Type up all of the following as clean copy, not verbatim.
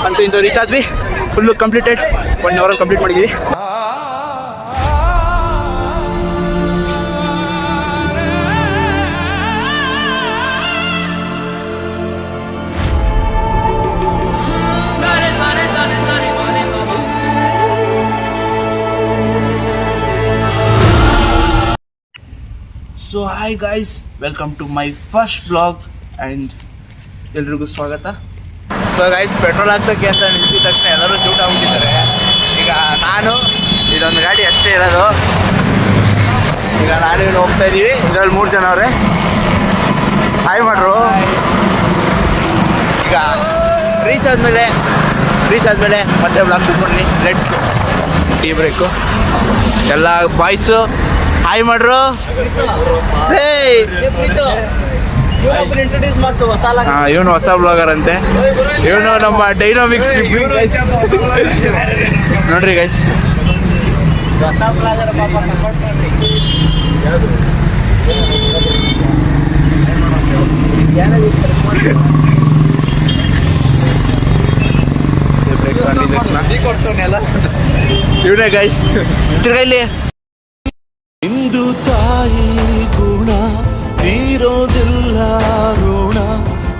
ಅಂತೂ ಇಂತೂ ರೀಚ್ ಆದ್ವಿ. ಫುಲ್ಲು ಕಂಪ್ಲೀಟೆಡ್, 1 hour ಕಂಪ್ಲೀಟ್ ಮಾಡಿದ್ವಿ. So hi guys, welcome to my first vlog and ಎಲ್ರಿಗೂ ಸ್ವಾಗತ. ಸೊ ಗೈಸ್, ಪೆಟ್ರೋಲ್ ಹಾಕ್ಸೋಕ್ಕೆ ಅಂತ ನಿಲ್ಸಿದ ತಕ್ಷಣ ಎಲ್ಲರೂ ಜೂಟ್ ಆಗ್ಬಿಟ್ಟಿದ್ದಾರೆ. ಈಗ ನಾನು ಇದೊಂದು ಗಾಡಿ ಅಷ್ಟೇ ಇರೋದು. ಈಗ ನಾನೇನು ಹೋಗ್ತಾ ಇದ್ದೀವಿ. ಇದರಲ್ಲಿ 3 ಜನ ಅವರೇ. ಹಾಯ್ ಮಾಡ್ರು. ಈಗ ರೀಚ್ ಆದಮೇಲೆ ಮತ್ತೆ ಬ್ಲಾಗ್ ಬಿಟ್ಕೊಂಡು ಲೆಟ್ಸ್ ಗೋ. Tea break. ಎಲ್ಲ ಬಾಯ್ಸು ಹಾಯ್ ಮಾಡ್ರು. ಇವನು ಹೊಸ ಬ್ಲಾಗರ್ ಅಂತೆ. ಇವನು ನಮ್ಮ ಡೈನಾಮಿಕ್ಸ್ ನೋಡ್ರಿ ಗೈಸ್. ಇವನೇ ಗೈಸ್. ತಿರ್ಗೈಲಿ ಇಂದು ತಾಯಿ ಗುಣ ತೀರೋದಿಲ್ಲ ಋಣ,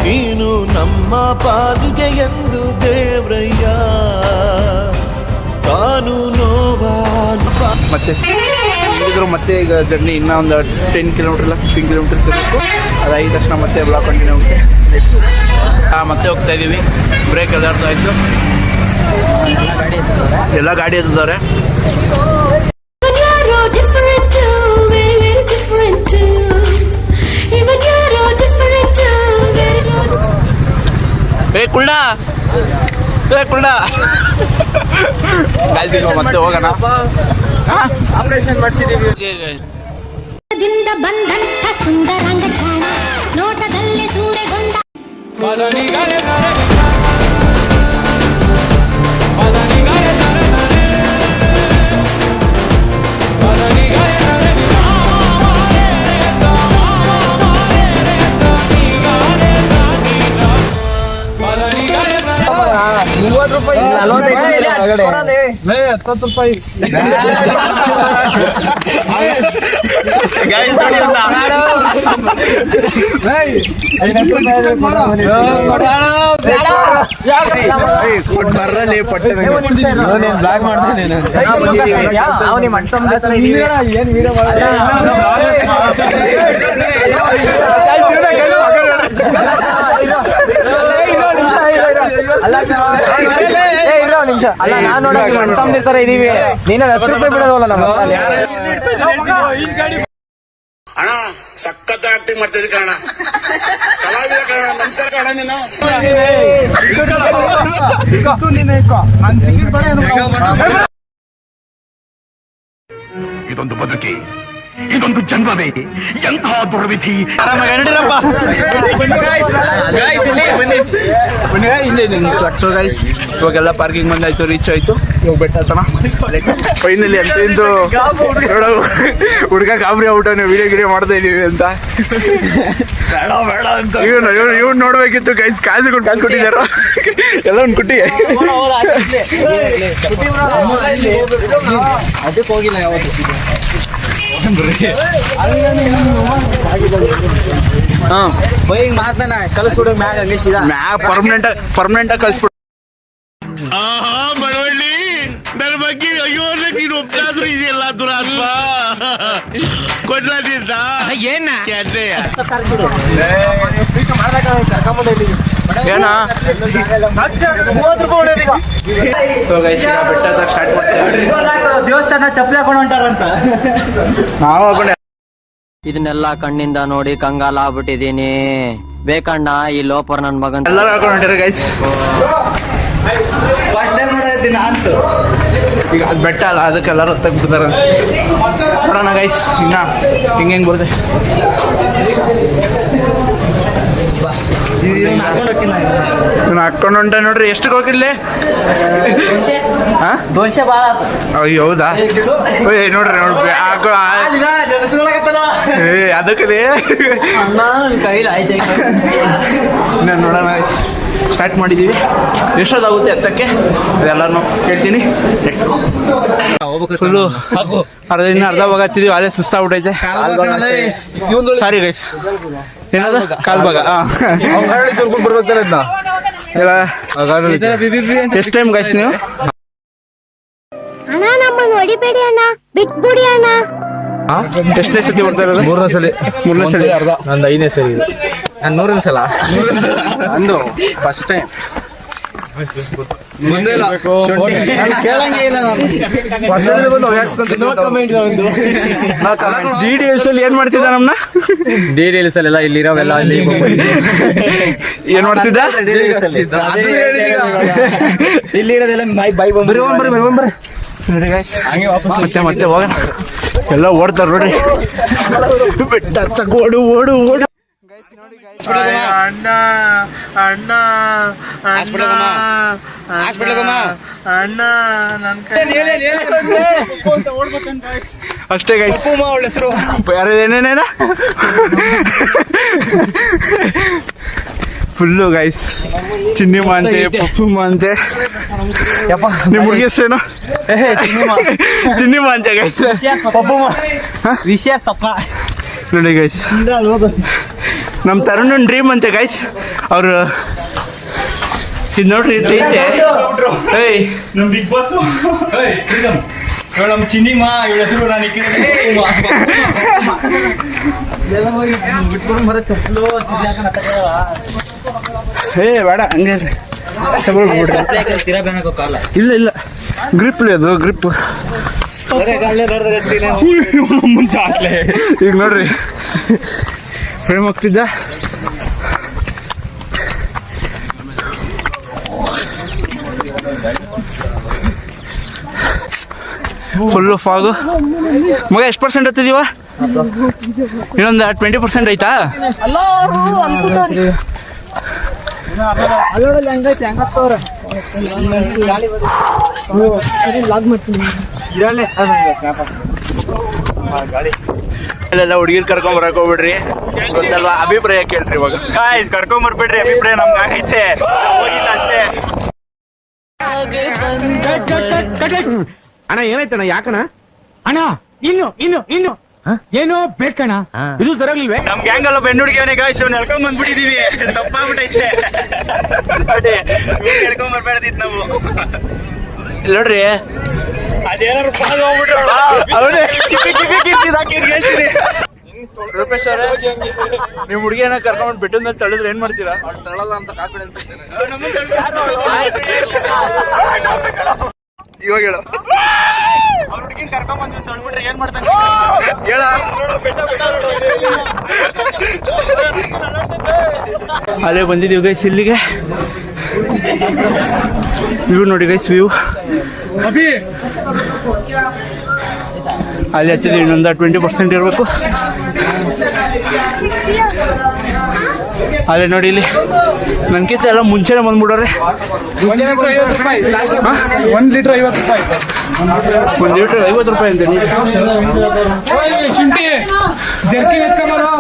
ನೀನು ನಮ್ಮ ಪಾಲಿಗೆ ಎಂದು ದೇವ್ರಯ್ಯ ತಾನು ನೋವಾನು. ಮತ್ತೆ ಈಗ ಜರ್ನಿ ಇನ್ನೂ ಒಂದು 10 ಕಿಲೋಮೀಟರ್ ಇಲ್ಲ 15 ಕಿಲೋಮೀಟರ್ಸ್ ಇರಬೇಕು. ಅದಾಗಿದ ತಕ್ಷಣ ಮತ್ತೆ ಬ್ಲಾಕ್ ಕಂಟಿನ್ಯೂ ಆಗುತ್ತೆ. ಮತ್ತೆ ಹೋಗ್ತಾ ಇದ್ದೀವಿ. ಬ್ರೇಕ್ ಎಲ್ಲಾರ್ದು ಆಯಿತು. ಎಲ್ಲ ಗಾಡಿ ಎತ್ತಿದ್ದಾರೆ. ಕುಳ್ಳ ಮತ್ತೆ ಹೋಗೋಣ. ಆಪರೇಷನ್ ಮಾಡಿಸಿದೀವಿ. ಬಂದಂಥ ಸುಂದರಾಂಗ ಕ್ಷಣ ನೋಟದಲ್ಲಿ ಸೂರೆಗೊಂಡ ಅಲ್ಲ ನಾನು ನೋಡಿರ್ತಾರೆ ಇದೀವಿ. ನೀನು 10 ರೂಪಾಯಿ ಬಿಡೋದಲ್ಲ ನಮ್ಮ ಅಣ್ಣ. ಸಖತ್ ಆಕ್ಟಿಂಗ್ ಮಾಡ್ತಿದ್ದೆ ಕಾರಣ, ಕಲಾವಿದ ಕಾರಣ. ನಮಸ್ಕಾರ ಕಾರಣ. ಇದೊಂದು ಬದುಕಿ, ಇದೊಂದು ಜನ್ಮವೇ, ಎಂತಹ ದುರ್ವಿಧಿ. ಇವಾಗೆಲ್ಲ ಪಾರ್ಕಿಂಗ್ ಬಂದಾಯ್ತು, ರೀಚ್ ಆಯ್ತು. ಇವಾಗ ಬೆಟ್ಟ ಹತ್ತಣ ಫೈನಲಿ ಅಂತ ಇಂದು ಹುಡುಗ ಗಾಬರಿ ಆಗ್ಬಿಟ್ಟು ವಿಡಿಯೋ ಮಾಡ್ತಾ ಇದೀವಿ ಅಂತ. ಇವ್ನು ನೋಡ್ಬೇಕಿತ್ತು ಗೈಸ್. ಕಾಸು ಕೊಟ್ಟಿದ್ದಾರ ಎಲ್ಲ ಒಂದು ಕುಟ್ಟಿ. ಅದಕ್ಕೆ ಹೋಗಿಲ್ಲ ಯಾವತ್ತು. ಮಾತಾನ ಕಲಿಸ್ಬಿಡು ಪರ್ಮನೆಂಟ್ ಆಗಿ ಕಳಿಸ್ಬಿಡು. ಮಳವಳ್ಳಿ, ನನ್ನ ಬಗ್ಗೆ ಅಯ್ಯೋ ನೀನು ಒಪ್ಪಾದ್ರೂ ಇದೆಯಲ್ಲ ದುರಾತ್ಮ ಕೊಡ್ಲಿದ್ದ ಏನ ಏನಾ ದೇವಸ್ಥಾನ ಚಪ್ಪಲಿ ಹಾಕೊಂಡು ಹೊಂಟಾರಂತ ನಾವು ಹಾಕೊಂಡೆ. ಇದನ್ನೆಲ್ಲ ಕಣ್ಣಿಂದ ನೋಡಿ ಕಂಗಾಲ ಆಗ್ಬಿಟ್ಟಿದೀನಿ. ಬೇಕಣ್ಣ ಈ ಲೋಪರ್ ನನ್ ಮಗನ್ ಎಲ್ಲರೂ ಹಾಕೊಂಡು ಹೊಂಟಾರೆ ಗೈಸ್. ಈಗ ಅದು ಬೆಟ್ಟ ಅಲ್ಲ, ಅದಕ್ಕೆಲ್ಲರೂ ಹೊತ್ತಾಗ್ಬಿಡ್ತಾರೆ ನೋಡೋಣ ಗೈಸ್. ಇನ್ನ ಹಿಂಗೆ ಬರುತ್ತೆ. ಹಾಕೊಂಡು ಹೊಂಟ ನೋಡ್ರಿ. ಎಷ್ಟು ಹೋಗಿರ್ಲಿ? ದೋನ್ಶೆ ಬಾಳ. ಅಯ್ಯೋ ಹೌದಾ? ನೋಡ್ರಿ ಅದಕ್ಕೆ ಕೈಲಿ ಆಯ್ತು. ನೋಡೋಣ. ಸ್ಟಾರ್ಟ್ ಮಾಡಿದ್ದೀವಿ. ಎಷ್ಟೊತ್ತಾಗುತ್ತೆ ಎತ್ತಕ್ಕೆ ಅದೆಲ್ಲನೂ ಕೇಳ್ತೀನಿ. ಫುಲ್ಲು ಅರ್ಧ ಭಾಗ ಹತ್ತಿದ್ದೀವಿ. ಅದೇ ಸುಸ್ತಾಗ್ಬಿಟ್ಟೈತೆ. ಸಾರಿ ಗೈಸ್, ಏನದ ಕಾಲ್ ಭಾಗ. ಎಷ್ಟು ಟೈಮ್ ಗೈಸ್ ನೀವು? ಅಣ್ಣ ನಮ್ಮನ್ನು ಹೊಡಿಬೇಡಿ ಅಣ್ಣ, ಬಿಟ್ಬಿಡಿ ಅಣ್ಣ. ಎಷ್ಟನೇ ಸತಿ ಬರ್ತಾ ಇರೋದು? ಮೂರನೇ ಸಲ ಅರ್ಧ. ನಂದು 5ನೇ ಸರಿ ಇದು. ನಾನು 100ನೇ ಸಲ ಅಂದು ಫಸ್ಟ್ ಟೈಮ್ ಕೇಳಂಗೆ ಇಲ್ಲ. DDLS ಅಲ್ಲಿ ಏನ್ ಮಾಡ್ತಿದ್ದ ನಮ್ನ? DDLS ಅಲ್ಲೆಲ್ಲ ಇಲ್ಲಿರೋವೆಲ್ಲ ಅಲ್ಲಿ ಏನ್ ಮಾಡ್ತಿದ್ದ? ಇಲ್ಲಿ ಇರೋದೆಲ್ಲ ಬೈ ಬರ್ರಿ ನೋಡಿ guys, ಮತ್ತೆ ಹೋಗೋಣ. ಎಲ್ಲ ಓಡ್ತಾರ ನೋಡ್ರಿ. ಬೆಟ್ಟ ಹತ್ತಕ್ಕೆ ಓಡು. ಅಣ್ಣ ನನ್ ಅಷ್ಟೇ ಗೈಸ್. ಯಾರು ಏನೇನೇನ ಫುಲ್ಲು ಗೈಸ್. ಚಿನ್ನಿಮ್ಮ ಅಂತೆ, ಪಪ್ಪಮ್ಮ ಅಂತೆ. ನಿಮ್ಮ ಹುಡುಗಿ ಹೆಸರೇನು? ಚಿನ್ನಿಮ್ಮ ಅಂತೆ ಗೈಸ್. ವಿಷಯ ಸಪ್ಪ ನೋಡಿ ಗೈಸ್, ನಮ್ಮ ತರುಣನ್ ಡ್ರೀಮ್ ಅಂತೆ ಗೈಸ್. ಅವರು ಇದು ನೋಡ್ರಿ ಐತೆ. ಏಯ್ ನಮ್ಮ ಬಿಗ್ ಬಾಸ್ ನಮ್ಮ ಚಿನ್ನಿಮ್ಮ ಇವಳ ಹೆಸರು ನಾನು ಬೇಡ ಹಂಗೆ ಇಲ್ಲ ಗ್ರಿಪ್ ಅದು ಗ್ರಿಪ್ ಮುಂಚೆ ಆಟ್ಲೆ. ಈಗ ನೋಡ್ರಿ ಫ್ರೇಮ್ ಹೋಗ್ತಿದ್ದ. Full fog. ಮಗ ಎಷ್ಟು ಪರ್ಸೆಂಟ್ ಹತ್ತಿದೀವ? ಇನ್ನೊಂದು 20% ಐತಾ? ಅಲ್ಲೆಲ್ಲ ಹುಡುಗಿರ್ ಕರ್ಕೊಂಬರಕ್ ಹೋಗ್ಬಿಡ್ರಿ. ಗೊತ್ತಲ್ವಾ? ಅಭಿಪ್ರಾಯ ಕೇಳ್ರಿ ಇವಾಗ. ಗಾಯ್ಸ್ ಕರ್ಕೊಂಬರ್ಬಿಡ್ರಿ, ಅಭಿಪ್ರಾಯ ನಮ್ಗೆ ಆಗೈತೆ. ಹೋಗಿಲ್ಲ ಅಷ್ಟೇ. ಅಣ್ಣ ಏನಾಯ್ತಣ್ಣ? ಯಾಕಣ್ಣ? ಅಣ್ಣ ಇನ್ನು ಏನೋ ಬೇಕಣ್ಣ, ಇದು ತರಲಿಲ್ವೇ? ನಮ್ ಗ್ಯಾಂಗ್ ಎಲ್ಲ ಬೆನ್ನುಡಿಗೆ ಗಾಯ್ಸ್ ಅವ್ನು ಎಳ್ಕೊಂಡ್ ಬಂದ್ಬಿಟ್ಟಿದೀವಿ. ತಪ್ಪಾಗ್ಬಿಟ್ಟೈತೆ ನೋಡಿ. ಎಳ್ಕೊಂಡ್ ಬರ್ಬೇಡ್ದಿತ್ತು ನಾವು. ನೋಡ್ರಿ ಅದೇನಾದ್ರು ಅವನೇ ಹೇಳ್ತೀನಿ. ರೂಪೇಶ್ ಅವರೇ, ನೀವು ಹುಡುಗಿಯನ್ನ ಕರ್ಕೊಂಡ್ ಬೆಟ್ಟದ ಮೇಲೆ ತಳಿದ್ರೆ ಏನ್ ಮಾಡ್ತೀರಾ? ತಳಲ್ಲ ಅಂತ ಕಾನ್ಫಿಡೆನ್ಸ್. ಇವಾಗ ಹೇಳು. ಅವ್ರ ಹುಡುಗಿನ ಕರ್ಕೊಂಡ್ ಬಂದು ತಳ್ಬಿಟ್ರೆ ಏನ್ ಮಾಡ್ತಾನೆ ಹೇಳ? ಅಲ್ಲೇ ಬಂದಿದ್ದೀವಿ ಗೈಸ್ ಇಲ್ಲಿಗೆ. ವ್ಯೂ ನೋಡಿ ಗೈಸ್, ವ್ಯೂ ಅಲ್ಲಿ ಹತ್ತಿದ್ದೀವಿ. ಇನ್ನೊಂದು 20% ಇರಬೇಕು. ಅಲ್ಲೇ ನೋಡಿ, ಇಲ್ಲಿ ನನ್ಕಿಂತ ಎಲ್ಲ ಮುಂಚೆನೆ ಬಂದ್ಬಿಡೋರೆ. 1 ಲೀಟರ್ 50 ರೂಪಾಯಿ. 1 ಲೀಟರ್ 50 ರೂಪಾಯಿ. 1 ಲೀಟರ್ 50 ರೂಪಾಯಿ ಅಂತ. ಶುಂಠಿ ಜರ್ಕಿ ಎತ್ಕೊಂಬರೋ.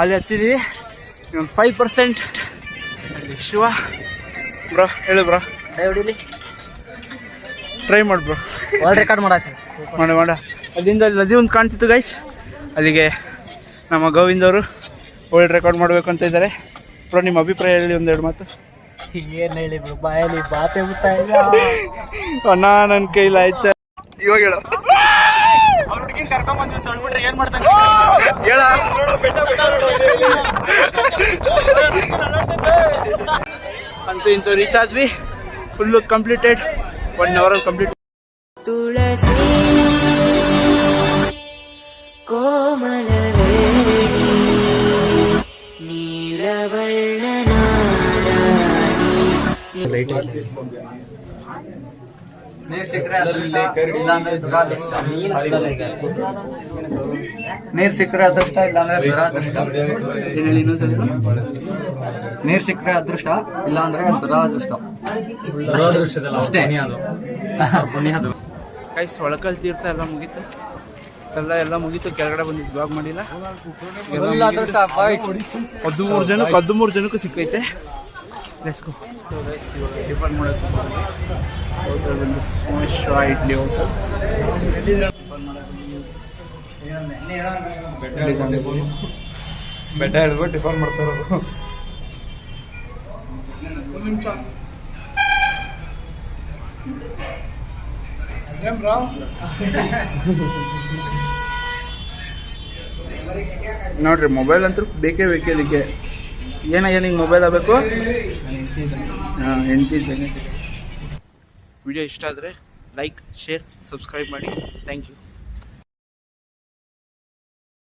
ಅಲ್ಲಿ ಹತ್ತಿದ್ದೀವಿ. ಇನ್ನೊಂದು 5%. ಶಿವ ಬ್ರೋ ಹೇಳು ಬ್ರೋ. ಟ್ರೈ ಮಾಡಿ ಬ್ರೋ. ರೆಕಾರ್ಡ್ ಮಾಡ ಅಲ್ಲಿಂದ ಅಲ್ಲಿ ನದಿ ಒಂದು ಕಾಣ್ತಿತ್ತು ಗೈಸ್. ಅಲ್ಲಿಗೆ ನಮ್ಮ ಗೋವಿಂದ್ ಅವರು ವರ್ಲ್ಡ್ ರೆಕಾರ್ಡ್ ಮಾಡಬೇಕು ಅಂತ ಇದ್ದಾರೆ. ಬ್ರೋ ನಿಮ್ಮ ಅಭಿಪ್ರಾಯ ಹೇಳಿ ಒಂದೆರಡು ಮಾತು. ಏನ್ ಹೇಳಿ ಬ್ರೋ, ಬಾಯಲ್ಲಿ ಬಾತೆ ಗೊತ್ತಾಯಿಲ್ಲ ಅಣ್ಣ ನನ್ನ ಕೈಲಿ ಆಯ್ತಾ. ಇವಾಗ ಹೇಳು. ಅವ್ರ ಹುಡುಗಿನ ಕರ್ಕೊಂಡ್ಬಂದು ತಳ್ಬಿಟ್ರೆ ಏನ್ ಮಾಡ್ತಾನೆ ಹೇಳ? ಅಂತೂ ಇಂತೂ ರೀಚ್ ಆದ್ವಿ. Full completed. 1 hour complete. ತುಳಸಿ ಕೋಮಲವೇಣಿ ನೀರವರ್ಣನಾರಾಣಿ. ನೀರ್ ಸಿಕ್ಕರೆ ಅದೃಷ್ಟ, ಇಲ್ಲಾಂದ್ರೆ ದುರಾದೃಷ್ಟ. ನೀರ್ ಸಿಕ್ಕರೆ ಅದೃಷ್ಟ, ಇಲ್ಲಾಂದ್ರೆ ದುರಾದೃಷ್ಟ. ನೀರ್ ಸಿಕ್ಕರೆ ಅದೃಷ್ಟ, ಇಲ್ಲಾಂದ್ರೆ ದುರಾದೃಷ್ಟ. ಅಷ್ಟೇ. ಗೈಸ್ ಒಳಕಲ್ ತೀರ್ಥ ಎಲ್ಲ ಮುಗೀತು. ಎಲ್ಲ ಮುಗೀತು, ಕೆಳಗಡೆ ಬಂದಿದ್ದು ಬ್ಲಾಗ್ ಮಾಡಿಲ್ಲ. 13 ಜನಕ್ಕೂ ಸಿಕ್ಕೈತೆ. Let's go. ಟಿಫನ್ ಮಾಡೋಕ್ಕೆ ಹೋಟೆಲ್ ಬಂದು ಸೋಮೇಶ್ವರ ಇಡ್ಲಿ ಹೋಟೆಲ್. ಬೆಟ್ಟ ಹಿಡ್ಬಿಟ್ಟು ಟಿಫನ್ ಮಾಡ್ತಾ ಇರೋದು. ನೋಡ್ರಿ, ಮೊಬೈಲ್ ಅಂತೂ ಬೇಕೇ ಇದಕ್ಕೆ. ನಿಂಗೆ ಮೊಬೈಲ್ ಆಗಬೇಕು? ಹೆಂಡತಿ ಇದ್ದಂಗೆ. ವಿಡಿಯೋ ಇಷ್ಟ ಆದರೆ ಲೈಕ್, ಶೇರ್, ಸಬ್ಸ್ಕ್ರೈಬ್ ಮಾಡಿ. Thank you.